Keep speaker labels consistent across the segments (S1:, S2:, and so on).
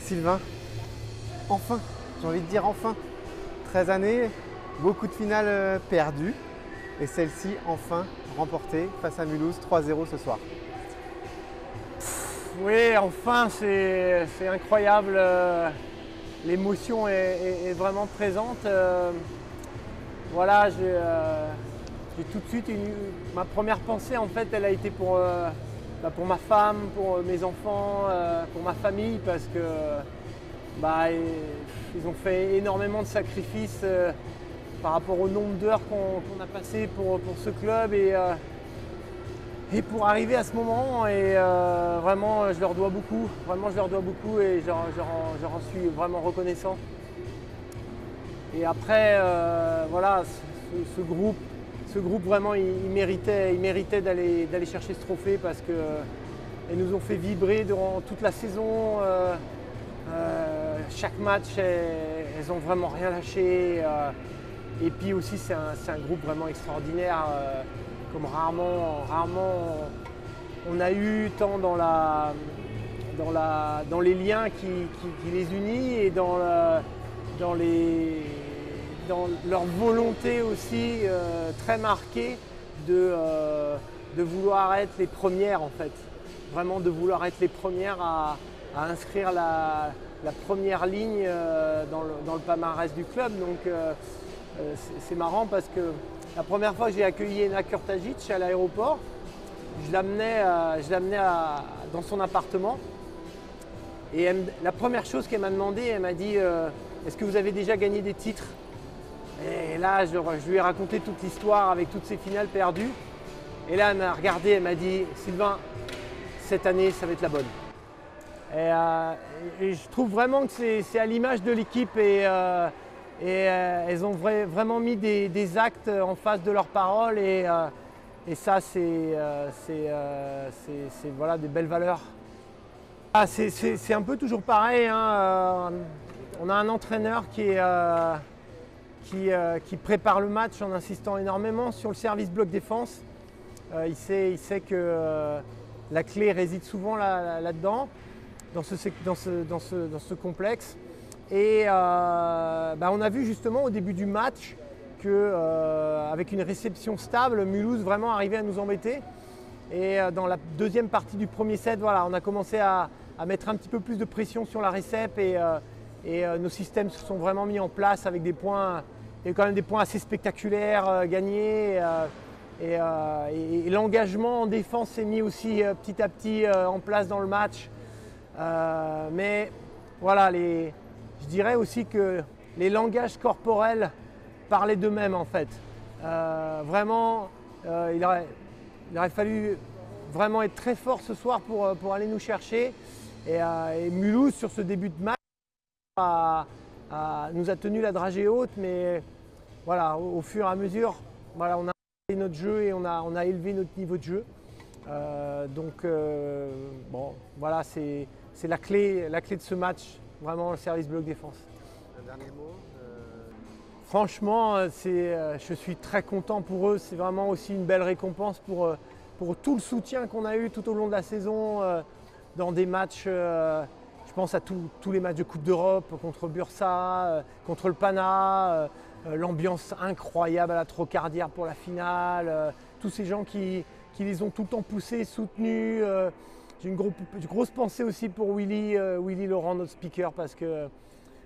S1: Sylvain, enfin, j'ai envie de dire enfin. 13 années, beaucoup de finales perdues et celle-ci enfin remportée face à Mulhouse 3-0 ce soir.
S2: Oui, enfin, c'est incroyable. L'émotion est vraiment présente. Voilà, j'ai tout de suite ma première pensée, en fait, elle a été pour ma femme, pour mes enfants, pour ma famille, parce que ils ont fait énormément de sacrifices par rapport au nombre d'heures qu'on a passé pour ce club et pour arriver à ce moment. Et vraiment, je leur dois beaucoup. Vraiment, je leur dois beaucoup et je leur en suis vraiment reconnaissant. Et après, voilà, ce groupe vraiment, il méritait d'aller chercher ce trophée parce qu'ils nous ont fait vibrer durant toute la saison. Chaque match, elles ont vraiment rien lâché. Et puis aussi, c'est un groupe vraiment extraordinaire, comme rarement on a eu, tant dans les liens qui les unissent et dans leur volonté aussi très marquée de vouloir être les premières, en fait. Vraiment de vouloir être les premières à inscrire la première ligne dans le palmarès du club. Donc c'est marrant parce que la première fois que j'ai accueilli Ena Kurtagic à l'aéroport, je l'amenais dans son appartement. Et la première chose qu'elle m'a demandé, elle m'a dit est-ce que vous avez déjà gagné des titres? Et là, je lui ai raconté toute l'histoire avec toutes ces finales perdues. Et là, elle m'a regardé, elle m'a dit Sylvain, cette année, ça va être la bonne. Et je trouve vraiment que c'est à l'image de l'équipe et elles ont vraiment mis des actes en face de leurs paroles et ça, c'est voilà, des belles valeurs. C'est un peu toujours pareil, hein. On a un entraîneur qui prépare le match en insistant énormément sur le service bloc défense. Il sait que la clé réside souvent là-dedans, dans ce complexe. Et on a vu justement au début du match qu'avec une réception stable, Mulhouse vraiment arrivait à nous embêter. Et dans la deuxième partie du premier set, voilà, on a commencé à mettre un petit peu plus de pression sur la récep et nos systèmes se sont vraiment mis en place avec des points, il y a eu quand même des points assez spectaculaires gagnés. Et l'engagement en défense s'est mis aussi petit à petit en place dans le match. Mais voilà, je dirais aussi que les langages corporels parlaient d'eux-mêmes en fait. Vraiment, il aurait fallu vraiment être très fort ce soir pour aller nous chercher. Et Mulhouse, sur ce début de match, nous a tenu la dragée haute, mais voilà, au fur et à mesure, voilà, on a élevé notre jeu et on a élevé notre niveau de jeu. Bon, voilà, c'est la clé de ce match, vraiment le service bloc défense.
S1: Un dernier mot
S2: Franchement, je suis très content pour eux. C'est vraiment aussi une belle récompense pour tout le soutien qu'on a eu tout au long de la saison dans des matchs. Je pense à tous les matchs de Coupe d'Europe contre Bursa, contre le Pana, l'ambiance incroyable à la Trocardière pour la finale, tous ces gens qui les ont tout le temps poussés, soutenus. J'ai une grosse pensée aussi pour Willy Laurent, notre speaker, parce que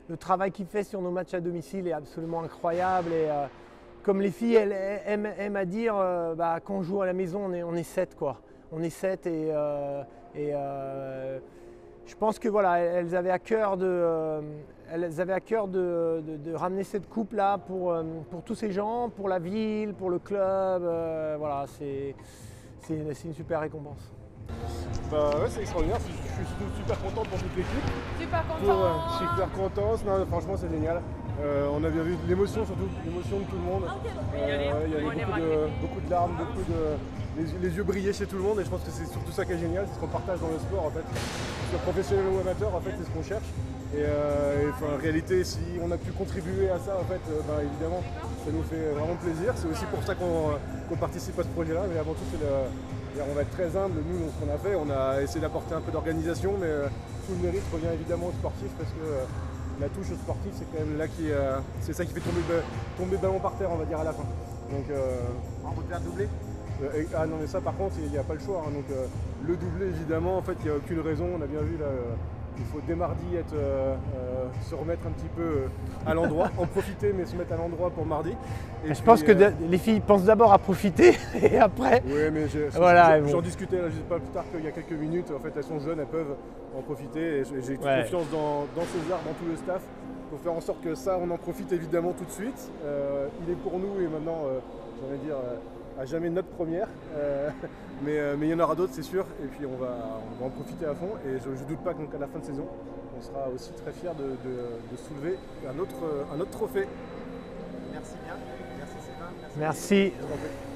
S2: le travail qu'il fait sur nos matchs à domicile est absolument incroyable. Et comme les filles aiment à dire, quand on joue à la maison, on est 7 quoi. On est 7 et je pense que voilà, elles avaient à cœur de ramener cette coupe là pour tous ces gens, pour la ville, pour le club. Voilà, c'est une super récompense.
S3: Ouais, c'est extraordinaire, je suis surtout super content pour toute l'équipe.
S4: Super content.
S3: Super content, non, franchement c'est génial. On a bien vu l'émotion, surtout l'émotion de tout le monde. Il y avait beaucoup de larmes, les yeux brillaient chez tout le monde et je pense que c'est surtout ça qui est génial, c'est ce qu'on partage dans le sport en fait. Que ce soit professionnel ou amateur, en fait c'est ce qu'on cherche. Et en réalité, si on a pu contribuer à ça, en fait, évidemment, ça nous fait vraiment plaisir. C'est aussi pour ça qu'on participe à ce projet-là, mais avant tout c'est On va être très humble, nous, dans ce qu'on a fait. On a essayé d'apporter un peu d'organisation, mais tout le mérite revient évidemment aux sportifs parce que la touche aux sportifs, c'est quand même là c'est ça qui fait tomber le ballon par terre, on va dire, à la fin. Donc,
S1: On peut faire doubler.
S3: ah non, mais ça, par contre, il n'y a pas le choix. Hein. Donc, le doublé, évidemment, en fait, il n'y a aucune raison. On a bien vu là. Il faut dès mardi se remettre un petit peu à l'endroit, en profiter mais se mettre à l'endroit pour mardi.
S2: Et je pense que les filles pensent d'abord à profiter et après.
S3: Oui, mais
S2: voilà,
S3: j'en discutais là, pas plus tard qu'il y a quelques minutes. En fait, elles sont jeunes, elles peuvent en profiter. Et j'ai toute confiance dans César, dans tout le staff, pour faire en sorte que ça, on en profite évidemment tout de suite. Il est pour nous et maintenant, j'ai envie de dire, à jamais notre première. Mais il y en aura d'autres, c'est sûr. Et puis on va en profiter à fond. Et je ne doute pas qu'à la fin de saison, on sera aussi très fiers de soulever un autre trophée.
S1: Merci bien. Merci Sylvain.
S2: Merci.
S3: Je t'en prie.